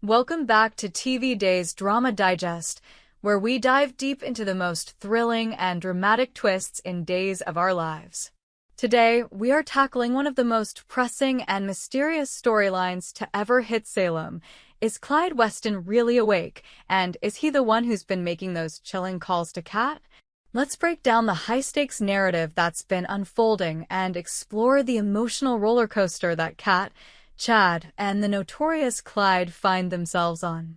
Welcome back to TV Day's Drama Digest, where we dive deep into the most thrilling and dramatic twists in days of our lives. Today, we are tackling one of the most pressing and mysterious storylines to ever hit Salem. Is Clyde Weston really awake, and is he the one who's been making those chilling calls to Kat? Let's break down the high-stakes narrative that's been unfolding and explore the emotional roller coaster that Kat, Chad, and the notorious Clyde find themselves on.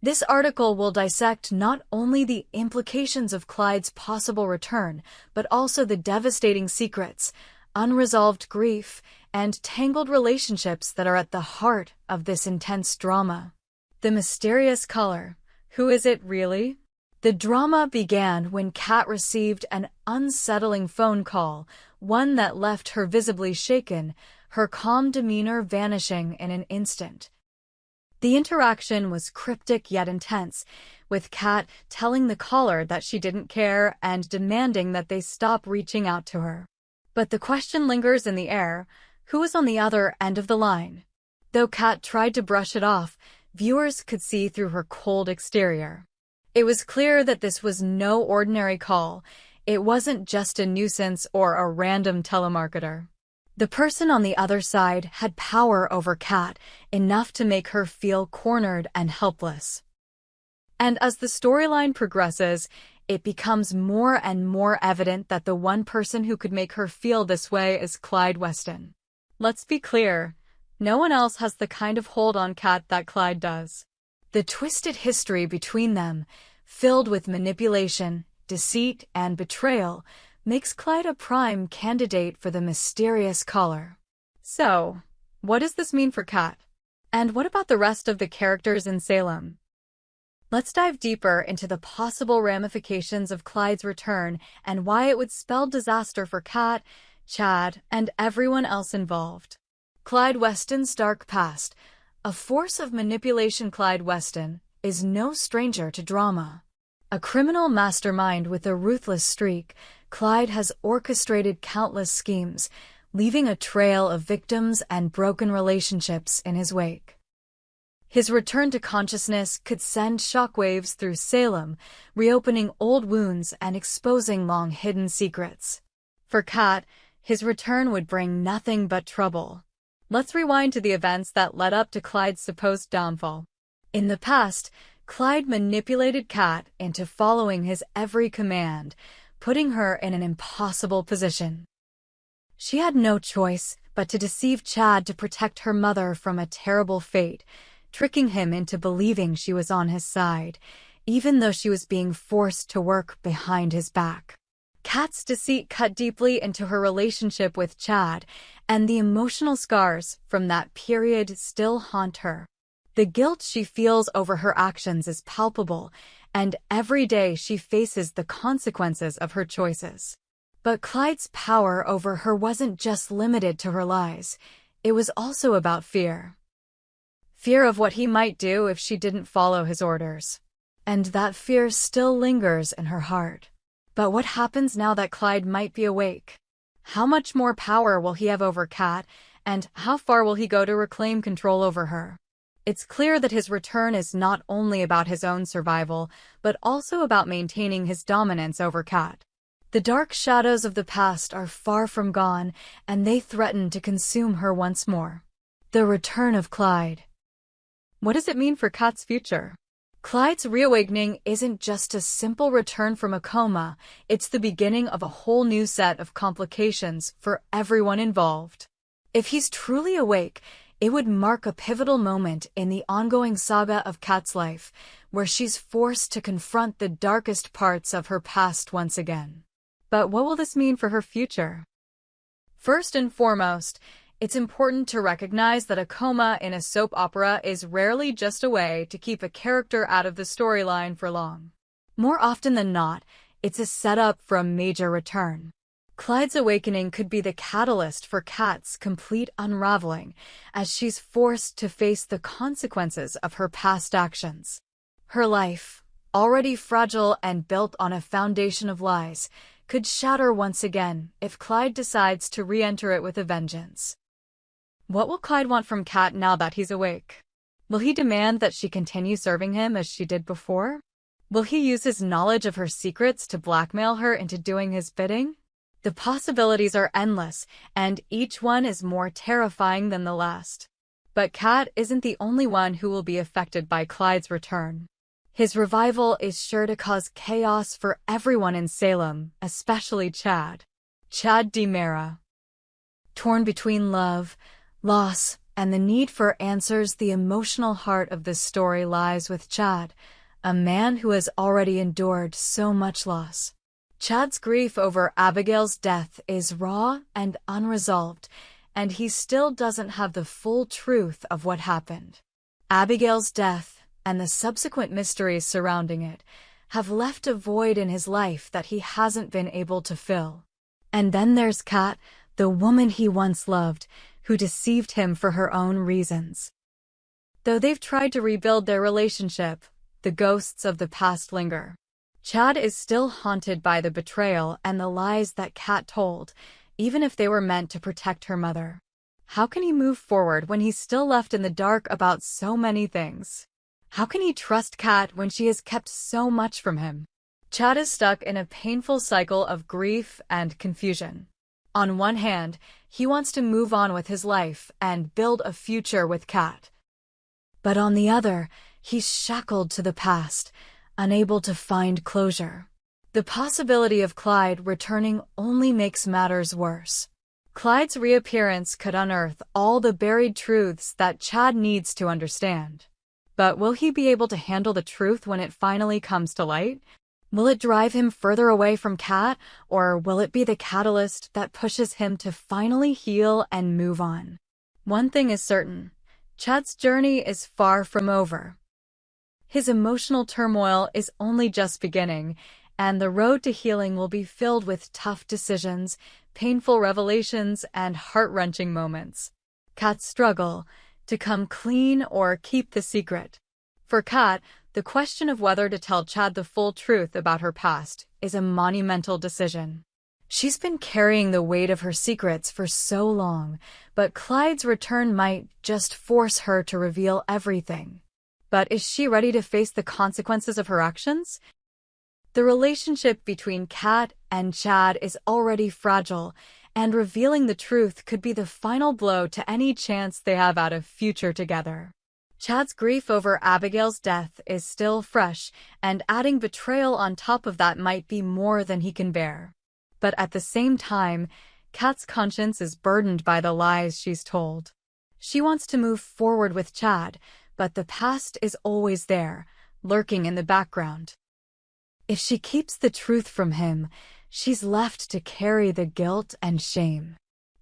This article will dissect not only the implications of Clyde's possible return, but also the devastating secrets, unresolved grief, and tangled relationships that are at the heart of this intense drama. The mysterious caller. Who is it really? The drama began when Kat received an unsettling phone call, one that left her visibly shaken, her calm demeanor vanishing in an instant. The interaction was cryptic yet intense, with Kat telling the caller that she didn't care and demanding that they stop reaching out to her. But the question lingers in the air: who was on the other end of the line? Though Kat tried to brush it off, viewers could see through her cold exterior. It was clear that this was no ordinary call. It wasn't just a nuisance or a random telemarketer. The person on the other side had power over Kat, enough to make her feel cornered and helpless. And as the storyline progresses, it becomes more and more evident that the one person who could make her feel this way is Clyde Weston. Let's be clear, no one else has the kind of hold on Kat that Clyde does. The twisted history between them, filled with manipulation, deceit, and betrayal, makes Clyde a prime candidate for the mysterious caller. So, what does this mean for Kat? And what about the rest of the characters in Salem? Let's dive deeper into the possible ramifications of Clyde's return and why it would spell disaster for Kat, Chad, and everyone else involved. Clyde Weston's dark past. A force of manipulation. Clyde Weston is no stranger to drama. A criminal mastermind with a ruthless streak, Clyde has orchestrated countless schemes, leaving a trail of victims and broken relationships in his wake. His return to consciousness could send shockwaves through Salem, reopening old wounds and exposing long-hidden secrets. For Kat, his return would bring nothing but trouble. Let's rewind to the events that led up to Clyde's supposed downfall. In the past, Clyde manipulated Kat into following his every command, putting her in an impossible position. She had no choice but to deceive Chad to protect her mother from a terrible fate, tricking him into believing she was on his side, even though she was being forced to work behind his back. Kat's deceit cut deeply into her relationship with Chad, and the emotional scars from that period still haunt her. The guilt she feels over her actions is palpable, and every day she faces the consequences of her choices. But Clyde's power over her wasn't just limited to her lies. It was also about fear. Fear of what he might do if she didn't follow his orders. And that fear still lingers in her heart. But what happens now that Clyde might be awake? How much more power will he have over Kat, and how far will he go to reclaim control over her? It's clear that his return is not only about his own survival, but also about maintaining his dominance over Kat. The dark shadows of the past are far from gone, and they threaten to consume her once more. The return of Clyde. What does it mean for Kat's future? Clyde's reawakening isn't just a simple return from a coma, it's the beginning of a whole new set of complications for everyone involved. If he's truly awake, it would mark a pivotal moment in the ongoing saga of Kat's life, where she's forced to confront the darkest parts of her past once again. But what will this mean for her future? First and foremost, it's important to recognize that a coma in a soap opera is rarely just a way to keep a character out of the storyline for long. More often than not, it's a setup for a major return. Clyde's awakening could be the catalyst for Kat's complete unraveling, as she's forced to face the consequences of her past actions. Her life, already fragile and built on a foundation of lies, could shatter once again if Clyde decides to re-enter it with a vengeance. What will Clyde want from Kat now that he's awake? Will he demand that she continue serving him as she did before? Will he use his knowledge of her secrets to blackmail her into doing his bidding? The possibilities are endless, and each one is more terrifying than the last. But Kat isn't the only one who will be affected by Clyde's return. His revival is sure to cause chaos for everyone in Salem, especially Chad. Chad DiMera. Torn between love, loss, and the need for answers, the emotional heart of this story lies with Chad, a man who has already endured so much loss. Chad's grief over Abigail's death is raw and unresolved, and he still doesn't have the full truth of what happened. Abigail's death, and the subsequent mysteries surrounding it, have left a void in his life that he hasn't been able to fill. And then there's Kat, the woman he once loved, who deceived him for her own reasons. Though they've tried to rebuild their relationship, the ghosts of the past linger. Chad is still haunted by the betrayal and the lies that Kat told, even if they were meant to protect her mother. How can he move forward when he's still left in the dark about so many things? How can he trust Kat when she has kept so much from him? Chad is stuck in a painful cycle of grief and confusion. On one hand, he wants to move on with his life and build a future with Kat. But on the other, he's shackled to the past, unable to find closure. The possibility of Clyde returning only makes matters worse. Clyde's reappearance could unearth all the buried truths that Chad needs to understand. But will he be able to handle the truth when it finally comes to light? Will it drive him further away from Kat, or will it be the catalyst that pushes him to finally heal and move on? One thing is certain, Chad's journey is far from over. His emotional turmoil is only just beginning, and the road to healing will be filled with tough decisions, painful revelations, and heart-wrenching moments. Kat's struggle, to come clean or keep the secret. For Kat, the question of whether to tell Chad the full truth about her past is a monumental decision. She's been carrying the weight of her secrets for so long, but Clyde's return might just force her to reveal everything. But is she ready to face the consequences of her actions? The relationship between Kat and Chad is already fragile, and revealing the truth could be the final blow to any chance they have at a future together. Chad's grief over Abigail's death is still fresh, and adding betrayal on top of that might be more than he can bear. But at the same time, Kat's conscience is burdened by the lies she's told. She wants to move forward with Chad, but the past is always there, lurking in the background. If she keeps the truth from him, she's left to carry the guilt and shame.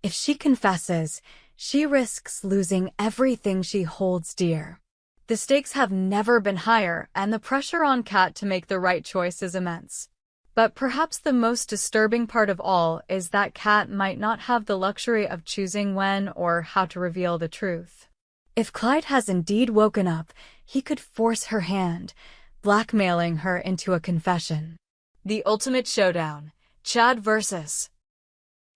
If she confesses, she risks losing everything she holds dear. The stakes have never been higher, and the pressure on Kat to make the right choice is immense. But perhaps the most disturbing part of all is that Kat might not have the luxury of choosing when or how to reveal the truth. If Clyde has indeed woken up, he could force her hand, blackmailing her into a confession. The ultimate showdown, Chad versus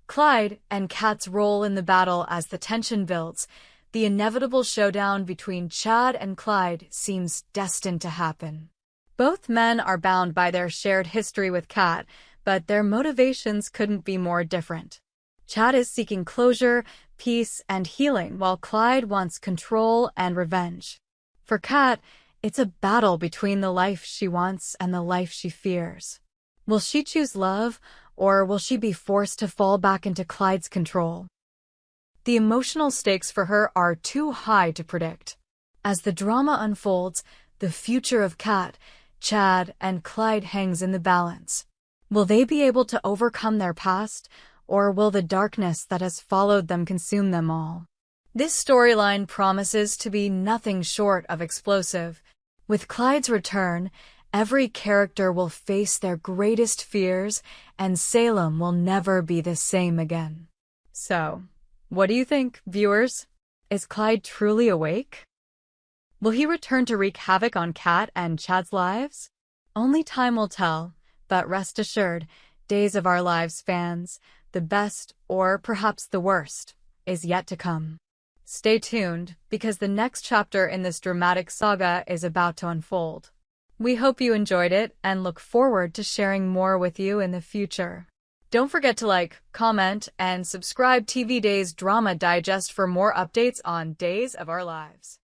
Clyde, and Kat's role in the battle. As the tension builds, the inevitable showdown between Chad and Clyde seems destined to happen. Both men are bound by their shared history with Kat, but their motivations couldn't be more different. Chad is seeking closure, peace, and healing, while Clyde wants control and revenge. For Kat, it's a battle between the life she wants and the life she fears. Will she choose love, or will she be forced to fall back into Clyde's control? The emotional stakes for her are too high to predict. As the drama unfolds, the future of Kat, Chad, and Clyde hangs in the balance. Will they be able to overcome their past, or will the darkness that has followed them consume them all? This storyline promises to be nothing short of explosive. With Clyde's return, every character will face their greatest fears, and Salem will never be the same again. So, what do you think, viewers? Is Clyde truly awake? Will he return to wreak havoc on Kat and Chad's lives? Only time will tell, but rest assured, Days of Our Lives fans, the best, or perhaps the worst, is yet to come. Stay tuned, because the next chapter in this dramatic saga is about to unfold. We hope you enjoyed it and look forward to sharing more with you in the future. Don't forget to like, comment, and subscribe TV Days Drama Digest for more updates on Days of Our Lives.